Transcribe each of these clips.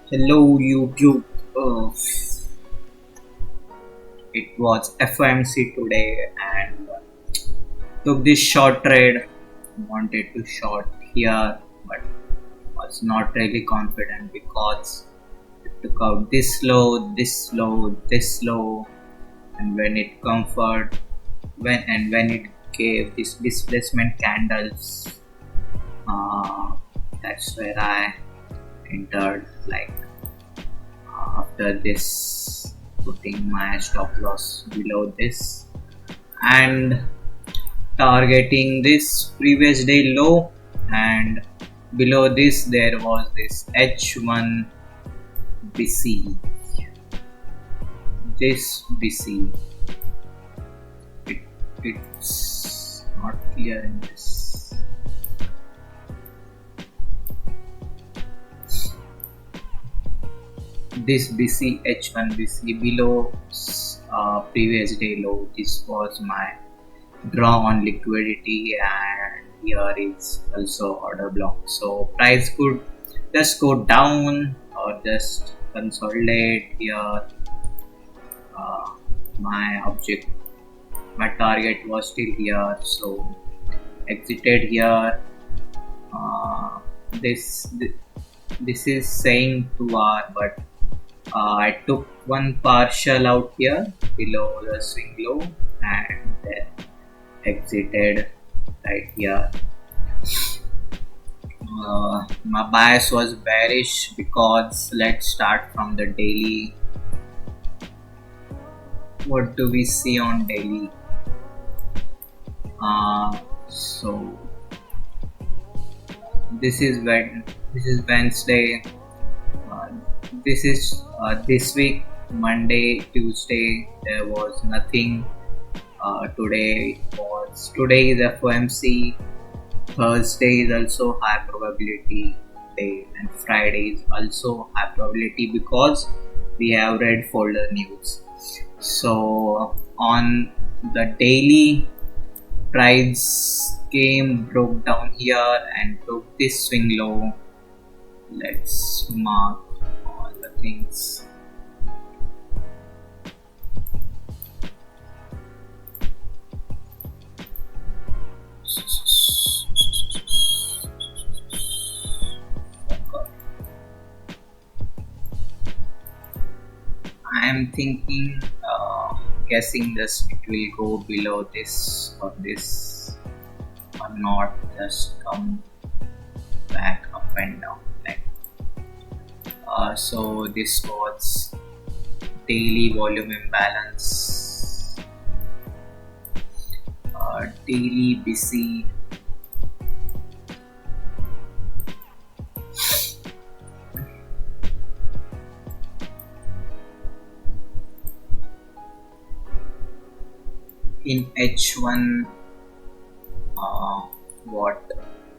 Hello YouTube. It was FOMC today and took this short trade. Wanted to short here, but was not really confident because it took out this low, this low, and when it gave this displacement candles, uh, that's where I entered. Like after this, putting my stop loss below this and targeting this previous day low, and below this there was this H1 BC. This BC, it, it's not clear in this. This BC, H1 BC below previous day low. This was my draw on liquidity, and here is also order block. So price could just go down or just consolidate here. uh, my target was still here, so exited here. uh, this this is saying 2 hour, but I took one partial out here below the swing low and then exited right here. My bias was bearish because let's start from the daily. What do we see on daily? So this is Wednesday. Uh, this is this week, Monday, Tuesday. There was nothing. Today is FOMC. Thursday is also high probability day, and Friday is also high probability because we have red folder news. So on the daily, price broke down here and took this swing low. Let's mark all the things. I am thinking, guessing this it will go below this or this or not, just come back up and down. So this was daily volume imbalance, daily BC. In H1, what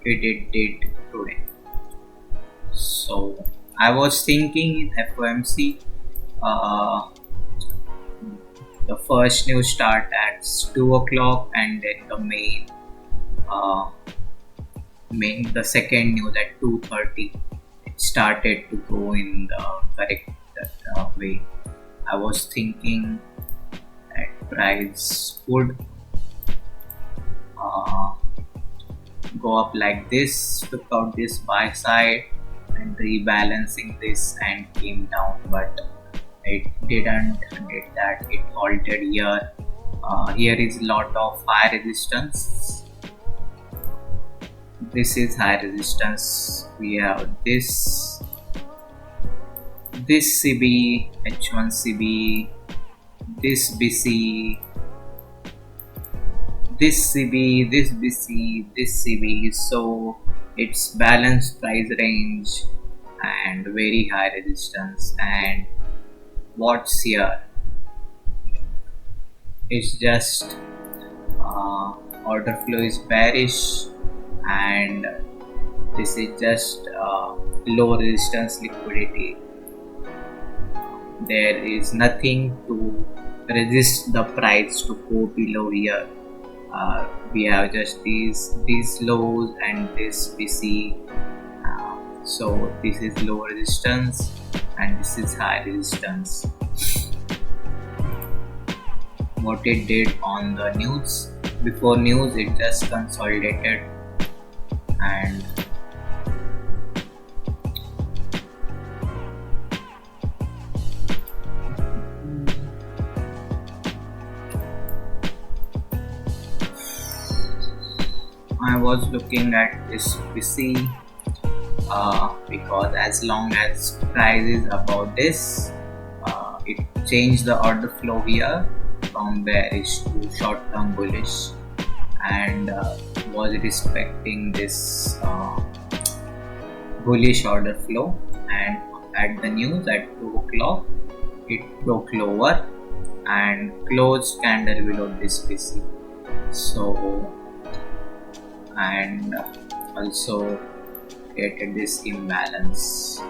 it did today. So I was thinking in FOMC, uh, the first news start at 2 o'clock, and then uh, the second news at 2:30. It started to go in the correct way. I was thinking that price would uh, go up like this, took out this buy side and rebalancing this and came down, but it didn't did that. It halted here. Here is lot of high resistance. This is high resistance. We have this CB, H1 CB, this BC, this CB, this BC, this CB. So it's balanced price range and very high resistance. And what's here? It's just order flow is bearish, and this is just low resistance liquidity. There is nothing to resist the price to go below here. We have just these lows and this BC. So this is low resistance and this is high resistance. What it did on the news, before news it just consolidated and I was looking at this PC because as long as price is above this, it changed the order flow here from bearish to short term bullish and was respecting this bullish order flow, and at the news at 2 o'clock it broke lower and closed candle below this PC. So and also created this imbalance.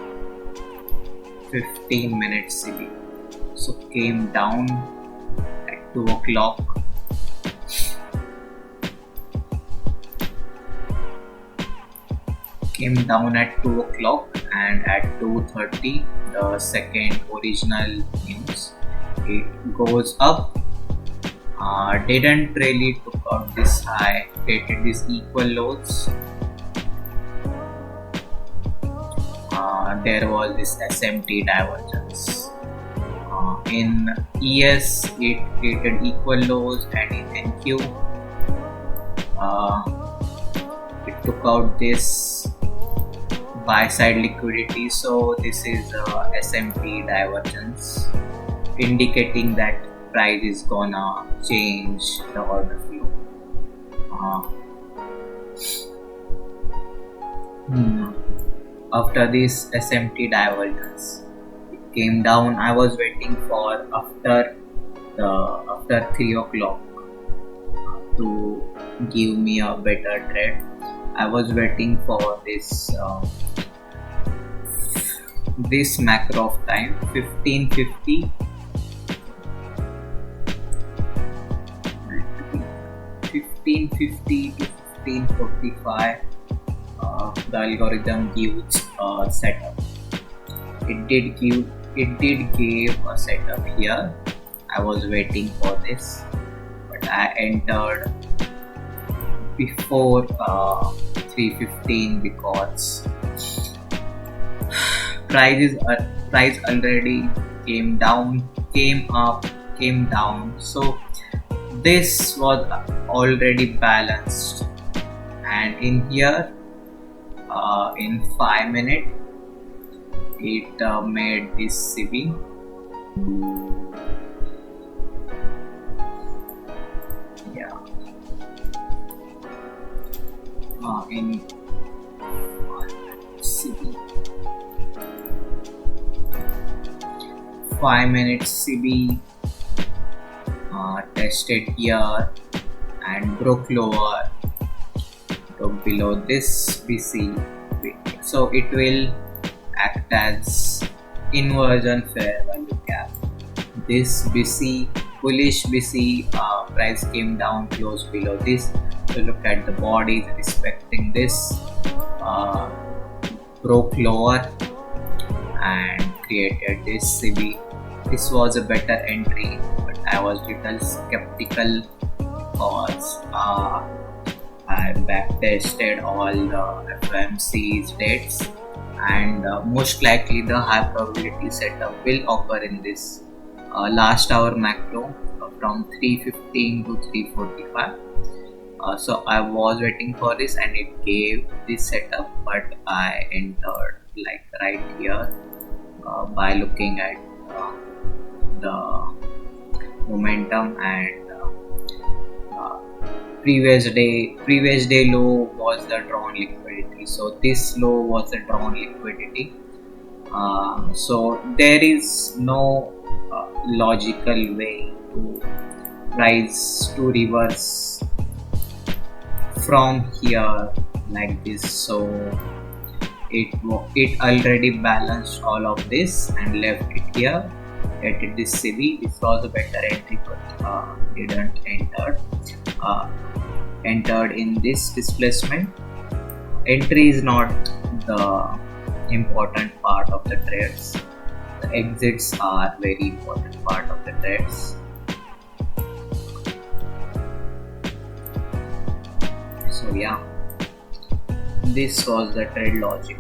15 minutes CB, so came down at 2 o'clock, came down at 2 o'clock and at 2:30 the second original news it goes up. Didn't really took out this high, created these equal lows. There was this SMT divergence. In ES it created equal lows, and in NQ it took out this buy side liquidity. So this is SMT divergence, indicating that price is gonna change the order flow. After this SMT divergence, it came down. I was waiting for after 3 o'clock to give me a better trade. I was waiting for this this macro of time 1550 1550 to 1545. The algorithm gives a setup. It did give a setup here. I was waiting for this, but I entered before 3:15 because price already came down, came up, came down. So this was already balanced, and in here in 5 minutes it made this CB. Yeah, in CB 5 minutes CB tested here and broke lower, broke below this BC. So it will act as inversion fair value gap. This BC, bullish BC, price came down close below this. So look at the bodies respecting this, broke lower and created this CB. This was a better entry, but I was little skeptical because I backtested all the FOMC's dates, and most likely the high probability setup will occur in this last hour macro from 3:15 to 3:45. So I was waiting for this and it gave this setup, but I entered like right here by looking at the momentum, and previous day low was the drawn liquidity. So this low was the drawn liquidity. So there is no logical way to price to reverse from here like this. So it already balanced all of this and left it here. At this CB, this was a better entry, but didn't entered in this displacement. Entry is not the important part of the trades. The exits are very important part of the trades. So yeah, this was the trade logic.